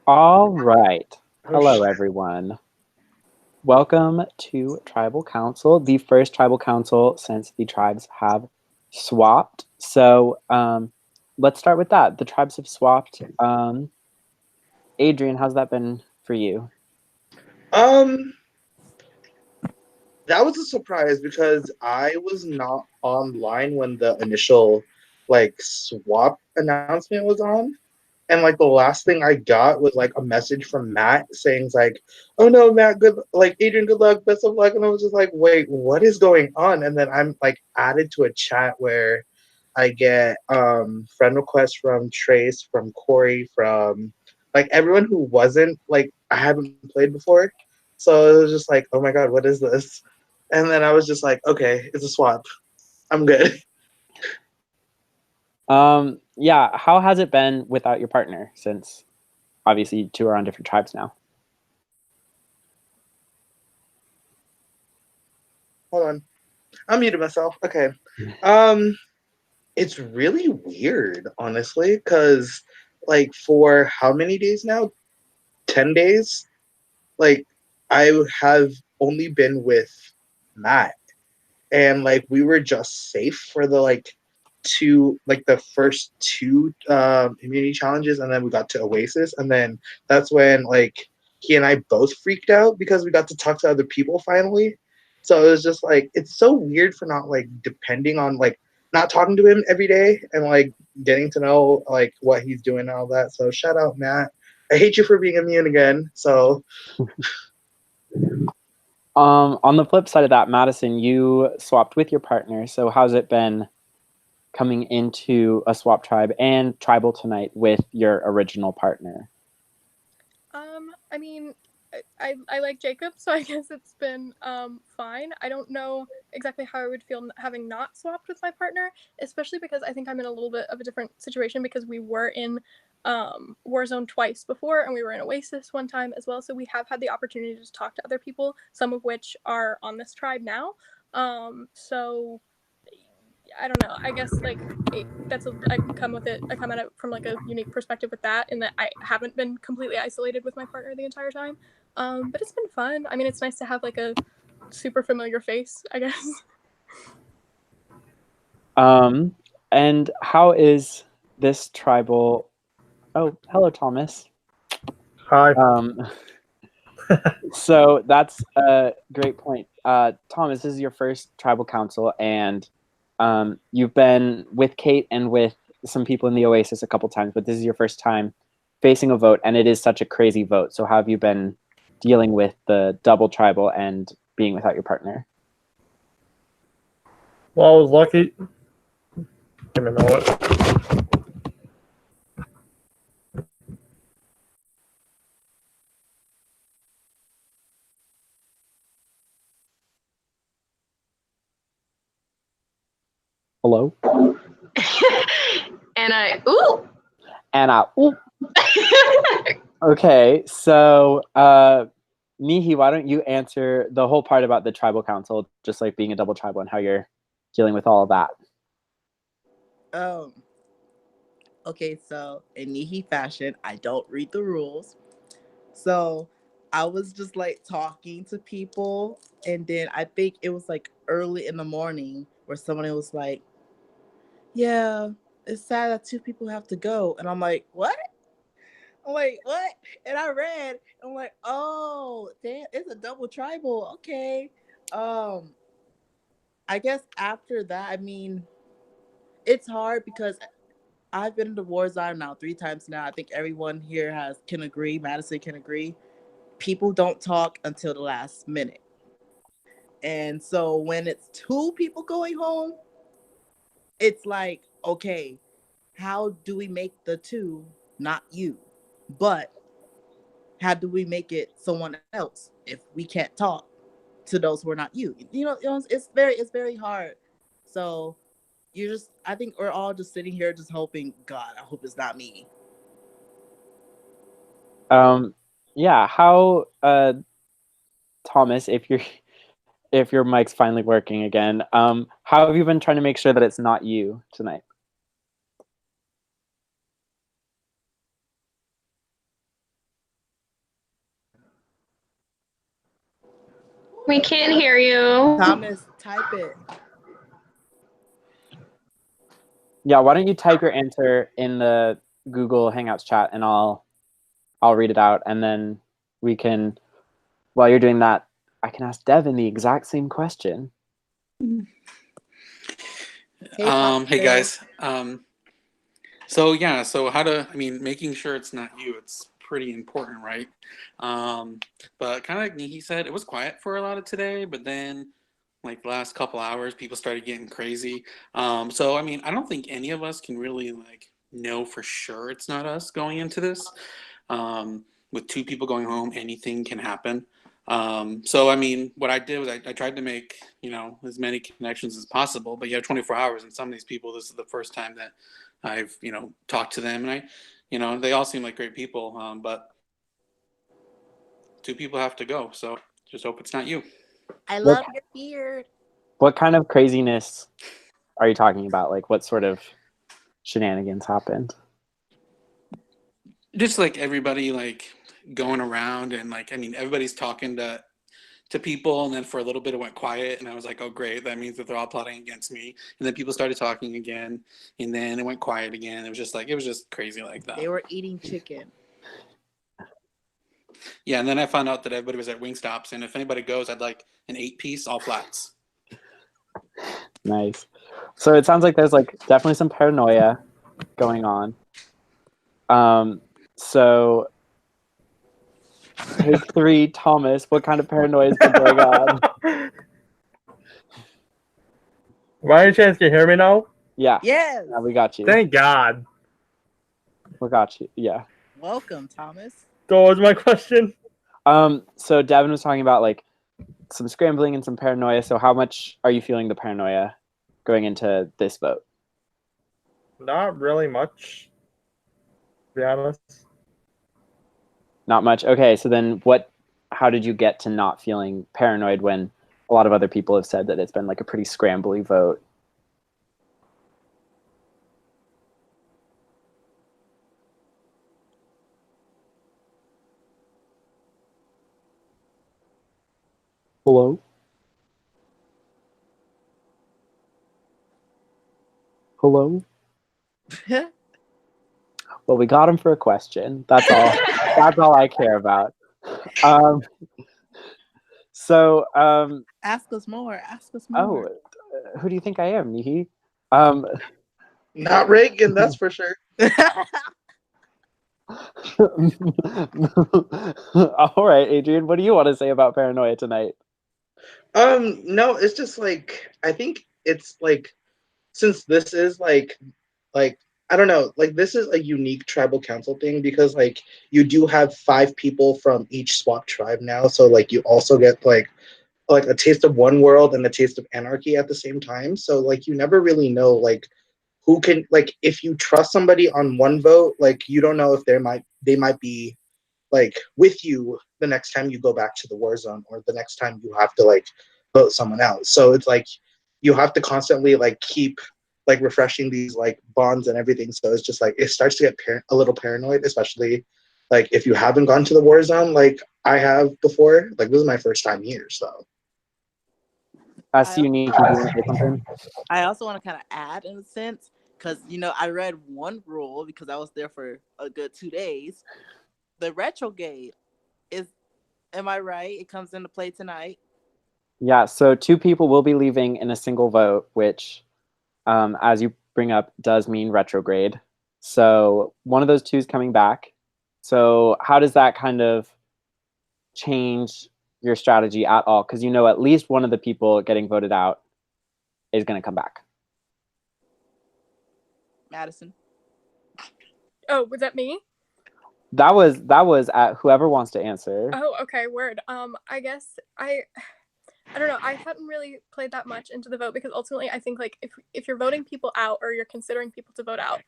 All right. Oh Hello, shit. everyone. Welcome to Tribal Council, the first Tribal Council since the tribes have swapped. So let's start with that. The tribes have swapped. Adrian, how's that been for you? Um, that was a surprise because I was not online when the initial swap announcement was on. And the last thing I got was a message from Matt saying "Oh no, Matt, good Adrian, good luck, best of luck." And I was just like, "Wait, what is going on?" And then I'm added to a chat where I get friend requests from Trace, from Corey, from everyone who wasn't I haven't played before. So it was just like, "Oh my god, what is this?" And then I was just like, "Okay, it's a swap. I'm good." Yeah, how has it been without your partner since obviously you two are on different tribes now? Hold on. I muted myself. Okay. Um it's really weird, honestly, because for how many days now? 10 days? Like I have only been with Matt, and we were just safe for the the first two immunity challenges, and then we got to Oasis, and then that's when he and I both freaked out because we got to talk to other people finally. So it was just it's so weird for not depending on not talking to him every day and getting to know what he's doing and all that. So shout out Matt. I hate you for being immune again. So On the flip side of that, Madison, you swapped with your partner. So how's it been coming into a swap tribe and tribal tonight with your original partner? I mean, I like Jacob, so I guess it's been fine. I don't know exactly how I would feel having not swapped with my partner, especially because I think I'm in a little bit of a different situation because we were in Warzone twice before, and we were in Oasis one time as well. So we have had the opportunity to talk to other people, some of which are on this tribe now. So I don't know. I guess I come with it. I come at it from a unique perspective with that, in that I haven't been completely isolated with my partner the entire time. But it's been fun. I mean, it's nice to have a super familiar face, I guess. And how is this tribal? Oh, hello, Thomas. Hi. Um, so that's a great point. Thomas, this is your first tribal council, and you've been with Kate and with some people in the Oasis a couple times, but this is your first time facing a vote, and it is such a crazy vote. So how have you been dealing with the double tribal and being without your partner? Well, I was lucky. Give me a minute. Hello? And I, ooh. And ooh. Okay, so Mihi, why don't you answer the whole part about the tribal council, just like being a double tribal and how you're dealing with all of that? Um. Okay, so in Nihi fashion, I don't read the rules. So I was just talking to people, and then I think it was early in the morning where somebody was like, "Yeah, it's sad that two people have to go," and I'm like, "What?" I'm like, "What?" And I read. I'm like, "Oh, damn, it's a double tribal. Okay." Um, I guess after that, I mean, it's hard because I've been to Warzone now 3 times now. I think everyone here can agree. Madison can agree. People don't talk until the last minute. And so when it's two people going home, it's like, okay, how do we make the two not you? But how do we make it someone else if we can't talk to those who are not you? It's very hard. So I think we're all just sitting here just hoping, God, I hope it's not me. Yeah, how Thomas, if your mic's finally working again, how have you been trying to make sure that it's not you tonight? We can't hear you. Thomas, type it. Yeah, why don't you type your answer in the Google Hangouts chat, and I'll read it out, and then we can, while you're doing that, I can ask Devin the exact same question. Hey guys. So yeah, so making sure it's not you, it's pretty important, right? But kind of like Nihi said, it was quiet for a lot of today, but then like the last couple hours, people started getting crazy. So I mean, I don't think any of us can really like know for sure it's not us going into this. With two people going home, anything can happen. So I mean, what I did was I tried to make, as many connections as possible, but you have 24 hours, and some of these people, this is the first time that I've, talked to them, and they all seem like great people, but two people have to go, so just hope it's not you. I love your beard. What kind of craziness are you talking about? Like, what sort of shenanigans happened? Just like everybody like going around and like, I mean, everybody's talking to people, and then for a little bit it went quiet, and I was like, oh great, that means that they're all plotting against me. And then people started talking again, and then it went quiet again. It was just crazy like that. They were eating chicken. Yeah, and then I found out that everybody was at Wingstops, and if anybody goes, I'd like an 8-piece, all flats. Nice. So it sounds like there's like definitely some paranoia going on. So take 3, Thomas, what kind of paranoia has been going on? By any chance, can you hear me now? Yeah. Yes. Yeah, we got you. Thank God. We got you. Yeah. Welcome, Thomas. So what was my question? So Devin was talking about like some scrambling and some paranoia. So how much are you feeling the paranoia going into this vote? Not really much, to be honest. Not much. Okay, so then how did you get to not feeling paranoid when a lot of other people have said that it's been like a pretty scrambly vote? Hello? Hello? Well, we got him for a question. That's all. That's all I care about. So, ask us more. Ask us more. Oh, who do you think I am, Nihi? Not Reagan, that's for sure. All right, Adrian, what do you want to say about paranoia tonight? No, it's just like I think it's like since this is like I don't know, like this is a unique tribal council thing because like you do have 5 people from each swap tribe now, so like you also get like a taste of one world and a taste of anarchy at the same time. So like you never really know like who can, like if you trust somebody on one vote, like you don't know if they might be like with you the next time you go back to the war zone or the next time you have to like vote someone else. So it's like you have to constantly like keep like refreshing these like bonds and everything. So it's just like it starts to get a little paranoid, especially like if you haven't gone to the war zone like I have before. Like this is my first time here, so. That's unique. You want to say something? I also want to kind of add in a sense because I read one rule because I was there for a good 2 days. The retrograde am I right? It comes into play tonight. Yeah, so 2 people will be leaving in a single vote, which, as you bring up, does mean retrograde. So one of those 2 is coming back. So how does that kind of change your strategy at all? Because at least one of the people getting voted out is going to come back. Madison. Oh, was that me? That was at whoever wants to answer. Oh, okay, word. I guess I don't know. I hadn't really played that much into the vote because ultimately I think like if you're voting people out or you're considering people to vote out,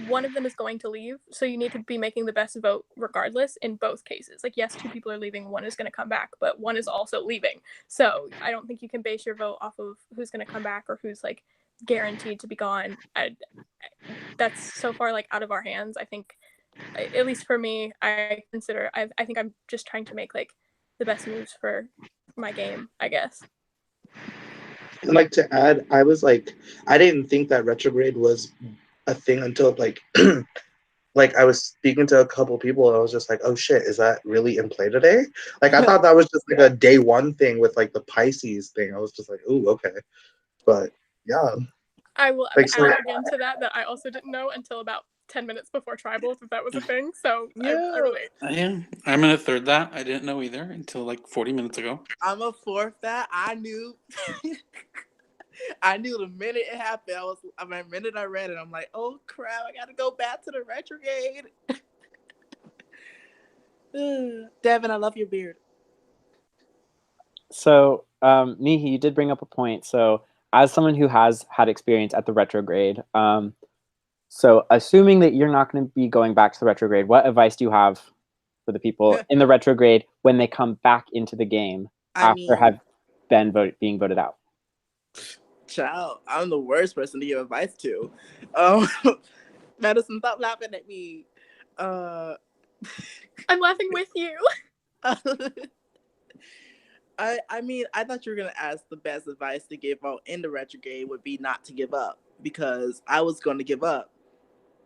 one of them is going to leave. So you need to be making the best vote regardless in both cases. Like yes, 2 people are leaving, one is going to come back, but one is also leaving. So I don't think you can base your vote off of who's going to come back or who's like guaranteed to be gone. That's so far like out of our hands. I think at least for me, I think I'm just trying to make like the best news for my game, I guess. And like to add, I didn't think that retrograde was a thing until like like I was speaking to a couple people and I was just like, oh shit, is that really in play today? Like I thought that was just like a day one thing with like the Pisces thing. I was just like, ooh, okay. But yeah. I will Like, add so- again to that I also didn't know until about 10 minutes before tribals that was a thing. So I Yeah. relate. Yeah, I'm gonna third that. I didn't know either until like 40 minutes ago. I'm a fourth that. I knew. I knew the minute it happened. The minute I read it, I'm like, oh crap! I gotta go back to the retrograde. Devin, I love your beard. So, Nihi, you did bring up a point. So, as someone who has had experience at the retrograde, so assuming that you're not going to be going back to the retrograde, what advice do you have for the people in the retrograde when they come back into the game after being voted out? Child, I'm the worst person to give advice to. Madison, stop laughing at me. I'm laughing with you. I mean, I thought you were gonna ask the best advice to give out in the retrograde would be not to give up, because I was gonna give up,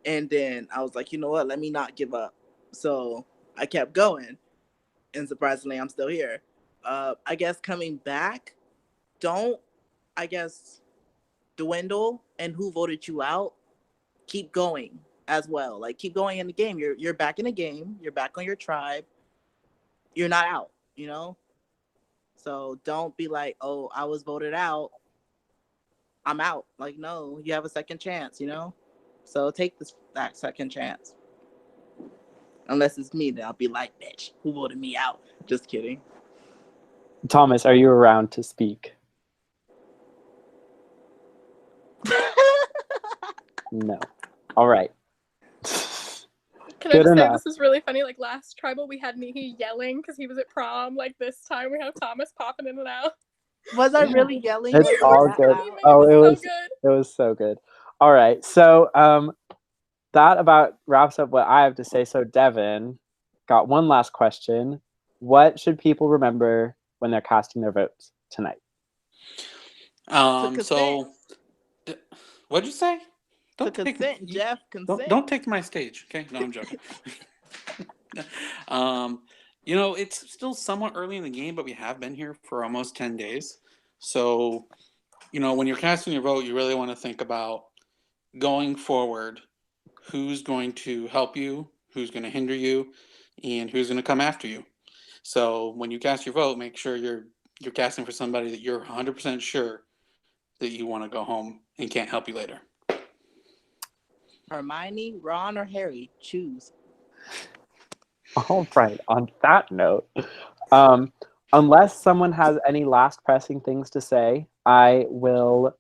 and then I was like, you know what? Let me not give up. So I kept going, and surprisingly, I'm still here. I guess coming back, don't dwindle and who voted you out. Keep going as well. Like keep going in the game. You're back in the game. You're back on your tribe. You're not out. You know. So don't be like, oh, I was voted out, I'm out. Like, no, you have a second chance, you know? So take that second chance. Unless it's me, then I'll be like, bitch, who voted me out? Just kidding. Thomas, are you around to speak? No. All right. Can Good I just say enough. this is really funny? Like last tribal, we had Nihi yelling because he was at prom. Like this time, we have Thomas popping in and out. Was I really yelling? It's Was it all that good. loud? Oh, it was it so good. was so good. All right. So that about wraps up what I have to say. So Devin, got one last question. What should people remember when they're casting their votes tonight? So what'd you say? Consent, Jeff. Consent. Don't take my stage, okay? No, I'm joking. It's still somewhat early in the game, but we have been here for almost 10 days. So, when you're casting your vote, you really want to think about going forward, who's going to help you, who's going to hinder you, and who's going to come after you. So when you cast your vote, make sure you're casting for somebody that you're 100% sure that you want to go home and can't help you later. Hermione, Ron, or Harry? Choose. All right. On that note, unless someone has any last pressing things to say, I will.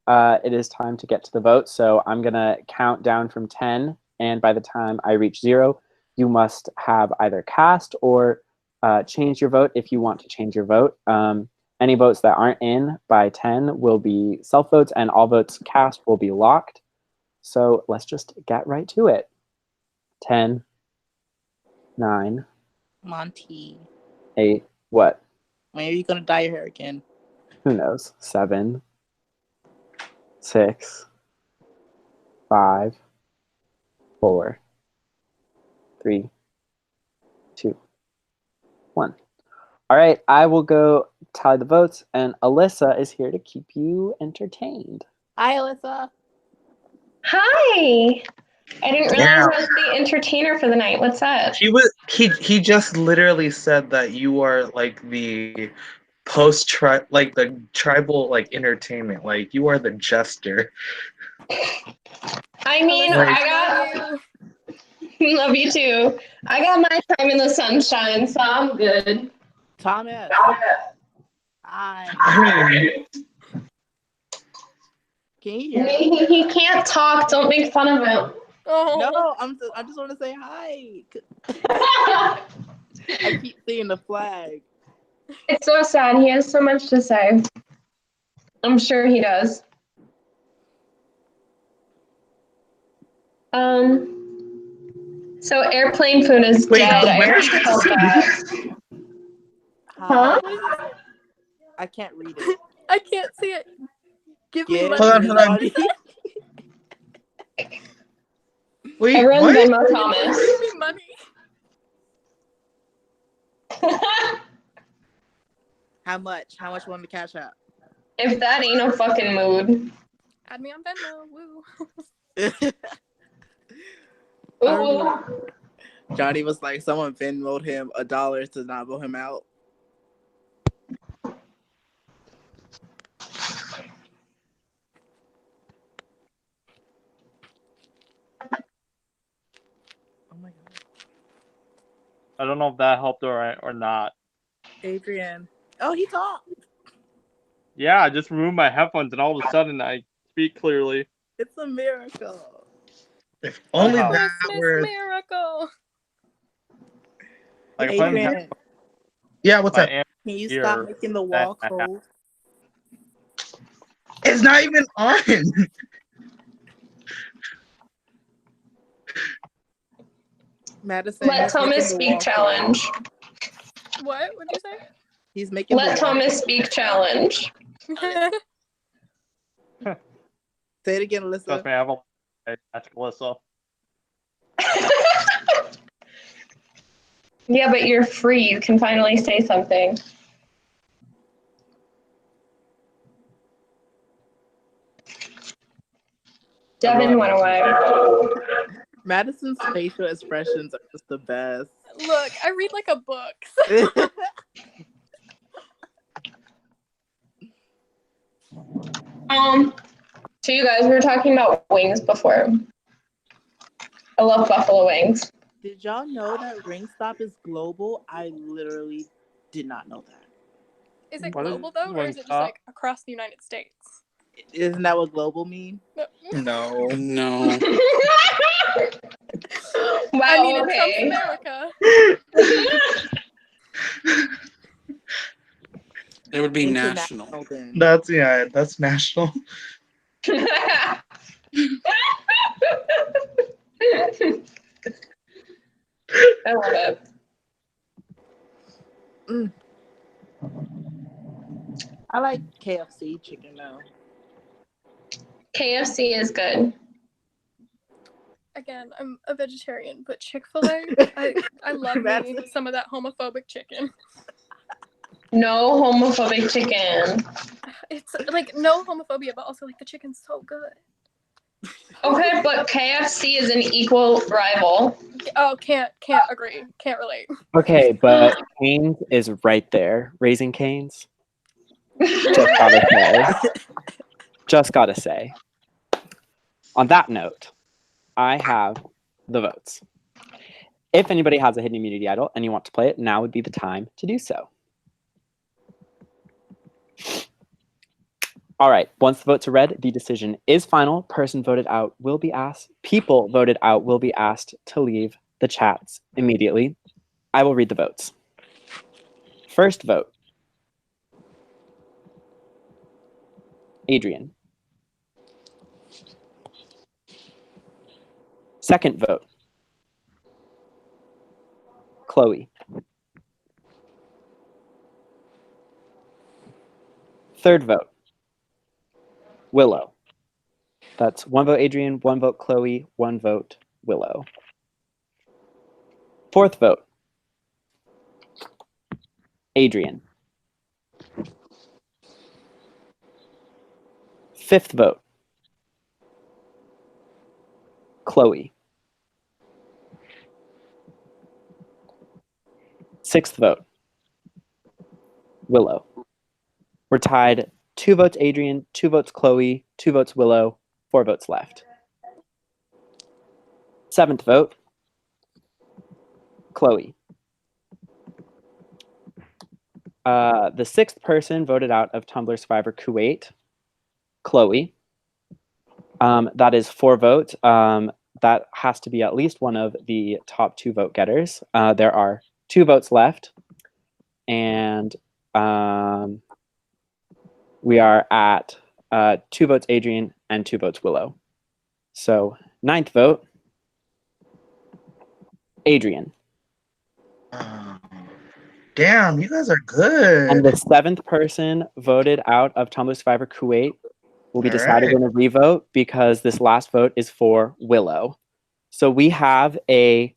It is time to get to the vote. So I'm gonna count down from 10, and by the time I reach 0, you must have either cast or change your vote if you want to change your vote. Any votes that aren't in by 10 will be self votes, and all votes cast will be locked. So let's just get right to it. 10, 9, Monty. 8, what? When are you gonna dye your hair again? Who knows? 7, 6, 5, 4, 3, 2, 1. All right, I will go tally the votes, and Alyssa is here to keep you entertained. Hi, Alyssa. Hi. I didn't realize I was the entertainer for the night. What's up? He just literally said that you are like the the tribal like entertainment. Like you are the jester. I mean, Alyssa, I love got love you too. I got my time in the sunshine, so I'm good. Thomas. Hi. Can you hear me? He can't talk. Don't make fun of him. Oh. No, I just want to say hi. I keep seeing the flag. It's so sad. He has so much to say. I'm sure he does. So airplane food is Wait, dead. the I winner already gets felt to that. Huh? What does it say? I can't read it. I can't see it. Give me Give money. Hold me on. money. Wait, Everyone what? Venmo Thomas. Give me money. How much? How much want the cash out? If that ain't no fucking mood. Add me on Venmo. Woo. Ooh. Johnny was like, someone Venmoed him $1 to not vote him out. Oh my god. I don't know if that helped or not. Adrian. Oh, he talked. Yeah, I just removed my headphones and all of a sudden I speak clearly. It's a miracle. If only Wow. that Christmas were. miracle. Like if I'm Adrian, Yeah, what's my up? amp can you here, stop making the wall that- cold? It's not even on. Madison, Let he's Thomas making the speak wall challenge. What? What'd you say? cold. He's making Let the wall Thomas cold. speak challenge. Say it again, Alyssa. Trust me, I have a that's Alyssa. Yeah, but you're free. You can finally say something. Devin went away. Madison's facial expressions are just the best. Look, I read like a book. So you guys were talking about wings before. I love buffalo wings. Did y'all know that Ringstop is global? I literally did not know that. Is it What is global though, or is it just Wingstop? like across the United States? Isn't that what global mean? No. No. Wow, I mean, it trumps okay. America. It would be national. Then. That's national. I love it. I like KFC chicken though. KFC is good. Again, I'm a vegetarian, but Chick-fil-A, I love me some of that homophobic chicken. No homophobic chicken. It's like no homophobia, but also like the chicken's so good. Okay, but KFC is an equal rival. Oh, can't agree. Can't relate. Okay, but Canes is right there. Raising Canes. Just gotta say. On that note, I have the votes. If anybody has a hidden immunity idol and you want to play it, now would be the time to do so. All right, once the votes are read, the decision is final. Person voted out will be asked. People voted out will be asked to leave the chats immediately. I will read the votes. First vote, Adrian. Second vote, Chloe. Third vote, Willow. That's one vote Adrian, one vote Chloe, one vote Willow. Fourth vote, Adrian. Fifth vote, Chloe. Sixth vote, Willow. We're tied 2 votes Adrian, 2 votes Chloe, 2 votes Willow, 4 votes left. Seventh vote, Chloe. The sixth person voted out of Tumblr Survivor Kuwait, Chloe. That is 4 votes. That has to be at least one of the top 2 vote getters. There are 2 votes left, and we are at 2 votes Adrian and 2 votes Willow. So 9th vote, Adrian. Damn, you guys are good. And the 7th person voted out of Tumblr Survivor Kuwait will be All decided right. in a revote because this last vote is for Willow. So we have a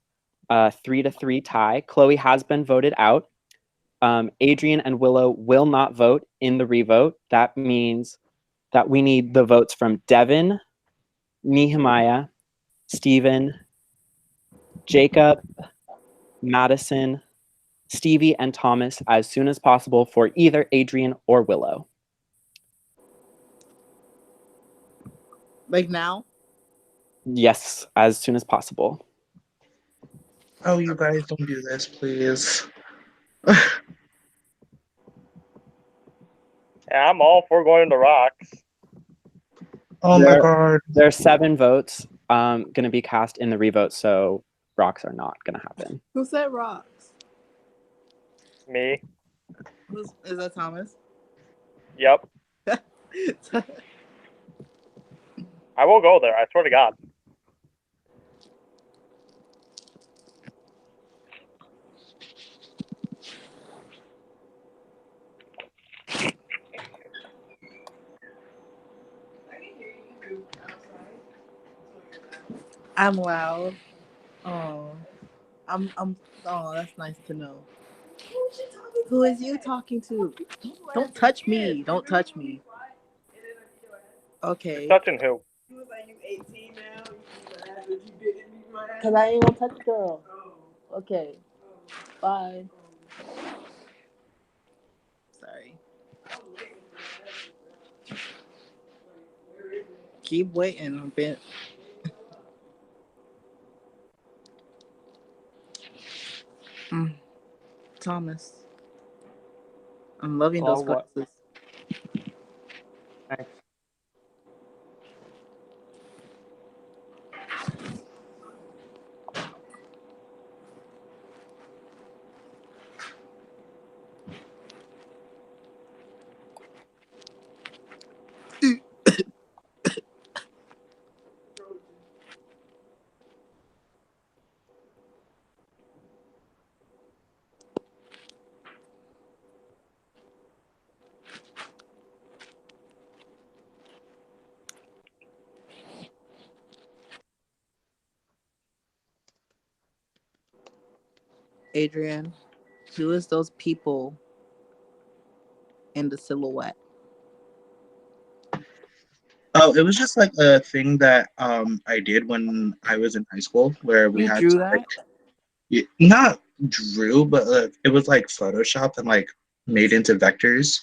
3-3 tie. Chloe has been voted out. Adrian and Willow will not vote in the revote. That means that we need the votes from Devin, Nehemiah, Stephen, Jacob, Madison, Stevie, and Thomas as soon as possible for either Adrian or Willow. Like now? Yes, as soon as possible. Oh, you guys don't do this, please. Yeah, I'm all for going to rocks. Oh my god. There are 7 votes going to be cast in the revote, so rocks are not going to happen. Who said rocks? Me. Is that Thomas? Yep. I will go there. I swear to God. I'm loud. Oh, oh, that's nice to know. Who is you talking to? Don't touch me. Don't touch me. Okay. You're touching who? Because I ain't gonna touch the girl. Okay. Bye. Sorry. Keep waiting a bit. Thomas. I'm loving those what? glasses. Thanks. Adrian, who is those people in the silhouette? Oh, it was just like a thing that I did when I was in high school where we You had drew to, that? not drew, but it was like photoshopped and like made into vectors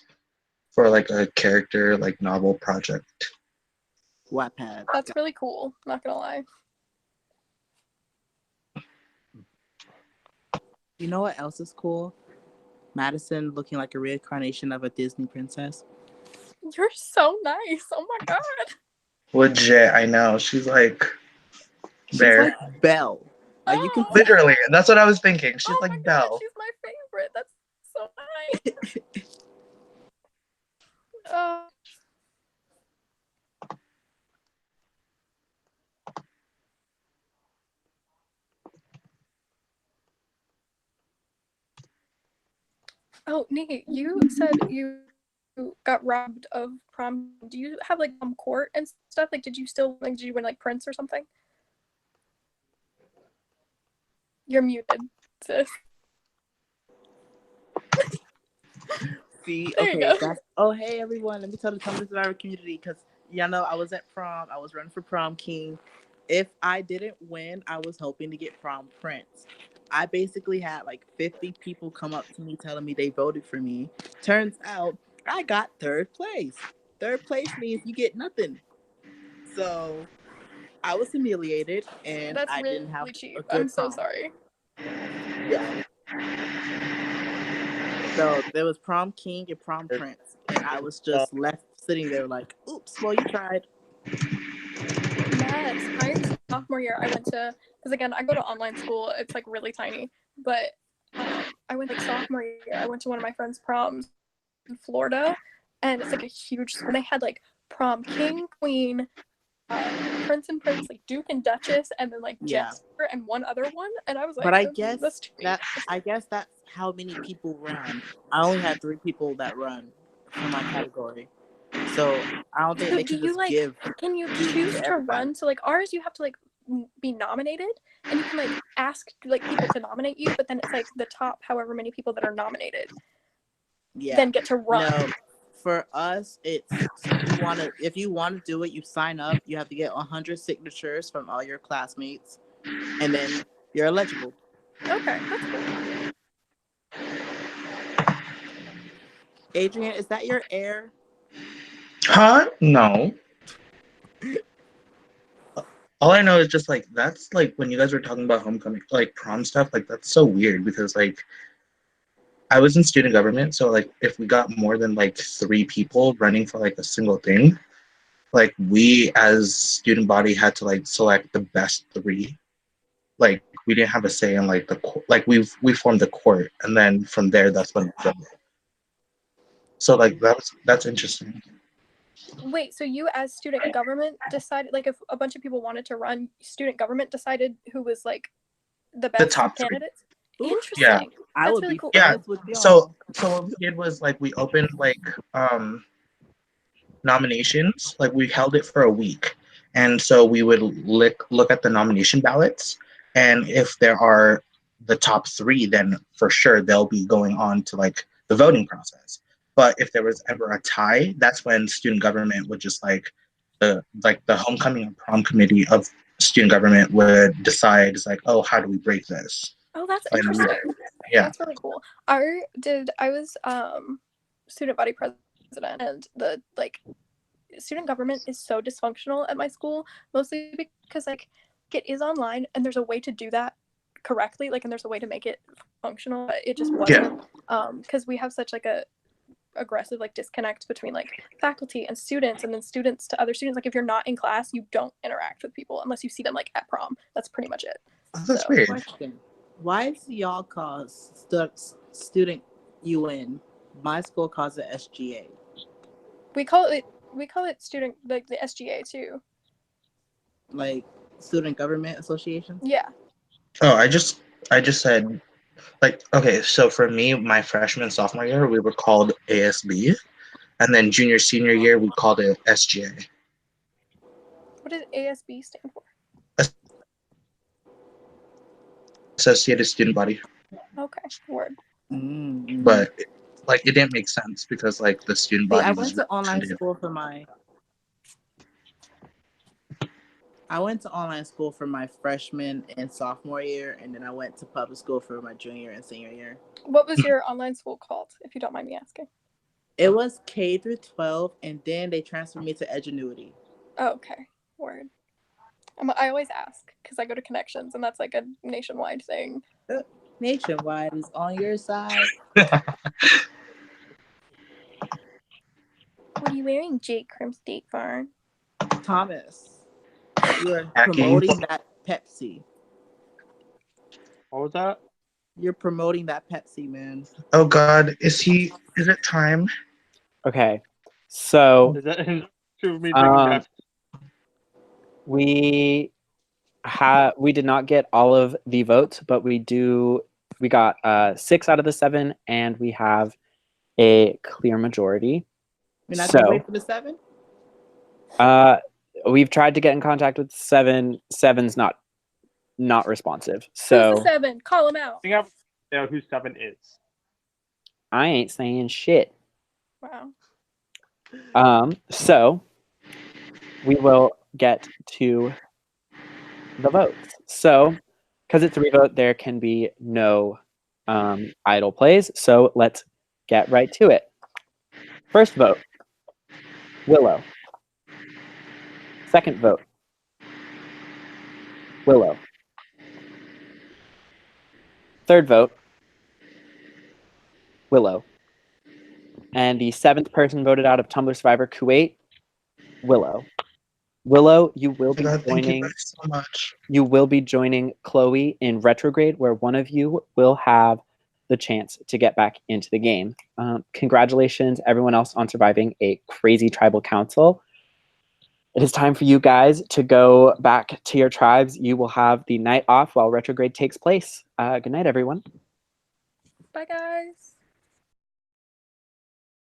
for like a character like novel project. Wattpad. That's really cool. Not gonna lie. You know what else is cool? Madison looking like a reincarnation of a Disney princess. You're so nice. Oh my god. Legit, I know. She's like She's there. like Belle. Like you can Oh. Literally, that's what I was thinking. She's Oh my like god, Belle. she's my favorite. That's so nice. Oh. Oh, Nikki, you said you got robbed of prom. Do you have like court and stuff? Like, did you win like Prince or something? You're muted, sis. See, There you okay, go. oh hey everyone, let me tell the Tumblr Survivor community because y'all know I was at prom. I was running for prom king. If I didn't win, I was hoping to get prom prince. I basically had like 50 people come up to me telling me they voted for me. Turns out I got third place. Third place means you get nothing. So I was humiliated and That's I really didn't have cheap. a good I'm so prom. sorry. Yeah. So there was prom king and prom prince, and I was just left sitting there like, oops, well, you tried. Yes, my sophomore year, I went to, because again, I go to online school. It's like really tiny, but I went like sophomore year. I went to one of my friend's proms in Florida, and it's like a huge school. They had like prom king, queen, Prince and Prince, like Duke and Duchess, and then like Yeah. Jesper and one other one, and I was like, But I guess that's too that that's how many people ran. I only had 3 people that run for my category, so I don't think So they do can you just like? give Can you duties choose to to everybody. run? So like ours, you have to like be nominated, and you can like ask like people to nominate you, but then it's like the top however many people that are nominated Yeah. then get to run. No, for us, it's if you want to do it, you sign up. You have to get 100 signatures from all your classmates, and then you're eligible. Okay, that's cool. Adrian, is that your air? Huh? No. All I know is just like that's like when you guys were talking about homecoming, like prom stuff, like that's so weird because like I was in student government, so like if we got more than like 3 people running for like a single thing, like we as student body had to like select the best 3. Like we didn't have a say in like like we formed the court, and then from there that's when we voted. So like that's interesting. Wait, so you as student government decided, like if a bunch of people wanted to run, student government decided who was like the best top 3. candidates? Ooh, Interesting. Yeah. I That's would really be cool. Yeah. friends with y'all. So what we did was like we opened like nominations. Like we held it for a week, and so we would look at the nomination ballots, and if there are the top 3, then for sure they'll be going on to like the voting process. But if there was ever a tie, that's when student government would just like the homecoming and prom committee of student government would decide, it's like, oh, how do we break this? Oh, that's And interesting. yeah. That's really cool. I was student body president, and the like student government is so dysfunctional at my school, mostly because like it is online and there's a way to do that correctly, like, and there's a way to make it functional, but it just wasn't, because we have such like a aggressive like disconnect between like faculty and students, and then students to other students. Like if you're not in class, you don't interact with people unless you see them like at prom. That's pretty much it. That's So, weird. Question: why do y'all call student UN? My school calls it SGA. we call it student, like the SGA too. Like Student Government Association. Yeah. Oh, I just said, like, okay, so for me, my freshman sophomore year, we were called ASB, and then junior senior year, we called it SGA. What does ASB stand for? Associated Student Body. Okay, word. Mm-hmm. But like it didn't make sense because like the student See, body I was went to online representative. school for my freshman and sophomore year, and then I went to public school for my junior and senior year. What was your online school called, if you don't mind me asking? It was K through 12, and then they transferred me to Edgenuity. Oh, okay, word. I always ask because I go to Connections, and that's like a nationwide thing. Nationwide is on your side. What are you wearing, Jake from State Farm? Thomas, you are Hacking. promoting that Pepsi. What was that? You're promoting that Pepsi, man. Oh God, is it time? Okay, so Is that true of me drinking Pepsi? we did not get all of the votes, but we got 6 out of the 7, and we have a clear majority. We're not gonna wait for the 7? We've tried to get in contact with 7. 7's not responsive. So Who's the 7? Call him out. I think I know who 7 is. I ain't saying shit. Wow. So we will get to the votes. So, because it's a revote, there can be no idle plays. So let's get right to it. First vote, Willow. Second vote, Willow. Third vote, Willow. And the 7th person voted out of Tumblr Survivor Kuwait, Willow. Willow, you will be God, thank you joining. guys so much. You will be joining Chloe in retrograde, where one of you will have the chance to get back into the game. Congratulations, everyone else, on surviving a crazy tribal council. It is time for you guys to go back to your tribes. You will have the night off while retrograde takes place. Good night, everyone. Bye, guys.